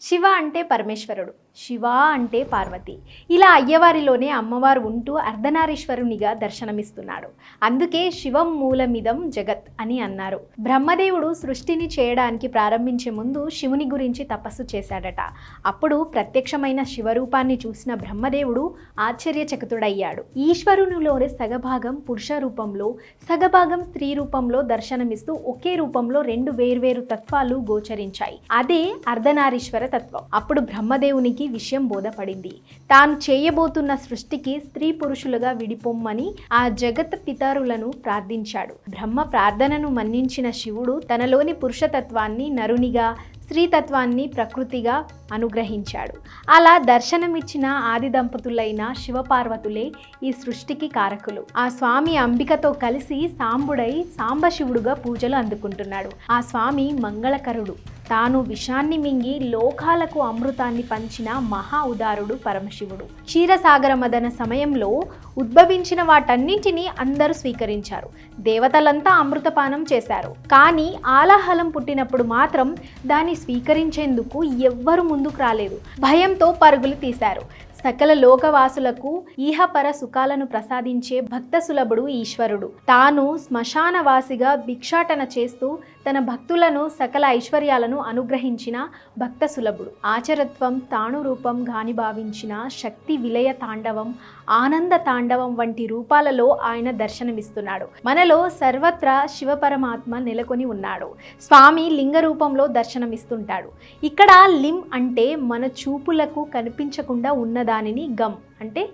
శివ అంటే పరమేశ్వరుడు, శివ అంటే పార్వతి. ఇలా అయ్యవారిలోనే అమ్మవారు ఉంటూ అర్ధనారీశ్వరునిగా దర్శనమిస్తున్నాడు. అందుకే శివం మూలమిదం జగత్ అని అన్నారు. బ్రహ్మదేవుడు సృష్టిని చేయడానికి ప్రారంభించే ముందు శివుని గురించి తపస్సు చేశాడట. అప్పుడు ప్రత్యక్షమైన శివరూపాన్ని చూసిన బ్రహ్మదేవుడు ఆశ్చర్యచకితుడయ్యాడు. ఈశ్వరునిలోని సగభాగం పురుష రూపంలో, సగభాగం స్త్రీ రూపంలో దర్శనమిస్తూ ఒకే రూపంలో రెండు వేర్వేరు తత్వాలు గోచరించాయి. అదే అర్ధనారీశ్వర తత్వం. అప్పుడు బ్రహ్మదేవునికి విషయం బోధపడింది. తాను చేయబోతున్న సృష్టికి స్త్రీ పురుషులుగా విడిపొమ్మని ఆ జగత్ పితరులను ప్రార్థించాడు. బ్రహ్మ ప్రార్థనను మన్నించిన శివుడు తనలోని పురుషతత్వాన్ని నరునిగా, స్త్రీతత్వాన్ని ప్రకృతిగా అనుగ్రహించాడు. అలా దర్శనమిచ్చిన ఆది దంపతులైన శివపార్వతులే ఈ సృష్టికి కారకులు. ఆ స్వామి అంబికతో కలిసి సాంబుడై సాంబశివుడుగా పూజలు అందుకుంటున్నాడు. ఆ స్వామి మంగళకరుడు. తాను విషాన్ని మింగి లోకాలకు అమృతాన్ని పంచిన మహా ఉదారుడు పరమశివుడు. క్షీరసాగర మదన సమయంలో ఉద్భవించిన వాటన్నింటినీ అందరూ స్వీకరించారు. దేవతలంతా అమృతపానం చేశారు. కానీ ఆలాహలం పుట్టినప్పుడు మాత్రం దాన్ని స్వీకరించేందుకు ఎవ్వరు ముందుకు రాలేదు. భయంతో పరుగులు తీశారు. సకల లోకవాసులకు ఈహపర సుఖాలను ప్రసాదించే భక్త సులభుడు ఈశ్వరుడు. తాను శ్మశానవాసిగా భిక్షాటన చేస్తూ తన భక్తులను సకల ఐశ్వర్యాలను అనుగ్రహించిన భక్త సులభుడు. ఆచరత్వం, తాణురూపం గాని భావించిన శక్తి విలయ తాండవం, ఆనంద తాండవం వంటి రూపాలలో ఆయన దర్శనమిస్తున్నాడు. మనలో సర్వత్రా శివపరమాత్మ నెలకొని ఉన్నాడు. స్వామి లింగ రూపంలో దర్శనమిస్తుంటాడు. ఇక్కడ లిం అంటే మన చూపులకు కనిపించకుండా ఉన్నదానిని గమ్ అంటే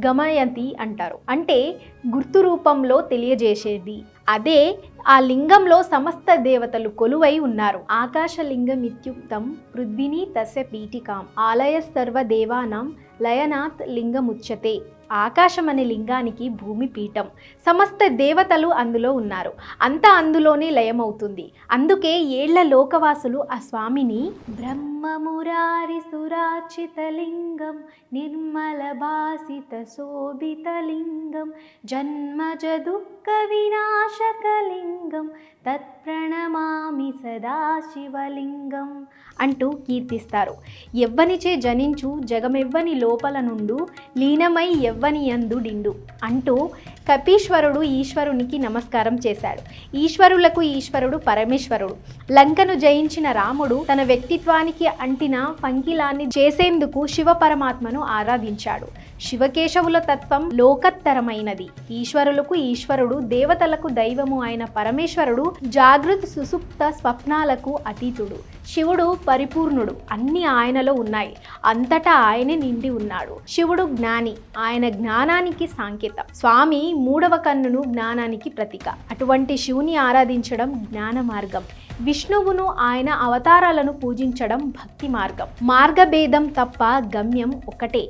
గమయంతి అంటారు. అంటే గుర్తు రూపంలో తెలియజేసేది. అదే ఆ లింగంలో సమస్త దేవతలు కొలువై ఉన్నారు. ఆకాశలింగమిత్యుక్తం పృథ్విని తస్య పీఠికాం ఆలయ సర్వ దేవానాం లయనాత్ లింగముచ్యతే. ఆకాశం అనే లింగానికి భూమి పీఠం. సమస్త దేవతలు అందులో ఉన్నారు. అంతా అందులోనే లయమవుతుంది. అందుకే ఏళ్ల లోకవాసులు ఆ స్వామిని బ్రహ్మమురారి సురాచితలింగం నిర్మల భాసిత శోభితలింగం జన్మజ దుఃఖ వినాశకలింగం తత్ప్రణమామి సదాశివలింగం అంటూ కీర్తిస్తారు. ఎవ్వనిచే జనించు జగమెవ్వని లోపల నుండు లీనమై ఎవ్వని యందు డిండు అంటూ కపీశ్వరుడు ఈశ్వరునికి నమస్కారం చేశాడు. ఈశ్వరులకు ఈశ్వరుడు పరమేశ్వరుడు. లంకను జయించిన రాముడు తన వ్యక్తిత్వానికి అంటిన పంకిలాన్ని చేసేందుకు శివ పరమాత్మను ఆరాధించాడు. శివకేశవుల తత్వం లోకత్తరమైనది. ఈశ్వరులకు ఈశ్వరుడు, దేవతలకు దైవము అయిన పరమేశ్వరుడు జాగృత్ సుసుప్త స్వప్నాలకు అతీతుడు. శివుడు పరిపూర్ణుడు. అన్ని ఆయనలో ఉన్నాయి. అంతటా ఆయనే నిండి ఉన్నాడు. శివుడు జ్ఞాని. ఆయన జ్ఞానానికి సంకేతం. స్వామి మూడవ కన్నును జ్ఞానానికి ప్రతీక. అటువంటి శివుని ఆరాధించడం జ్ఞాన మార్గం. విష్ణువును, ఆయన అవతారాలను పూజించడం భక్తి మార్గం. మార్గభేదం తప్ప గమ్యం ఒకటే.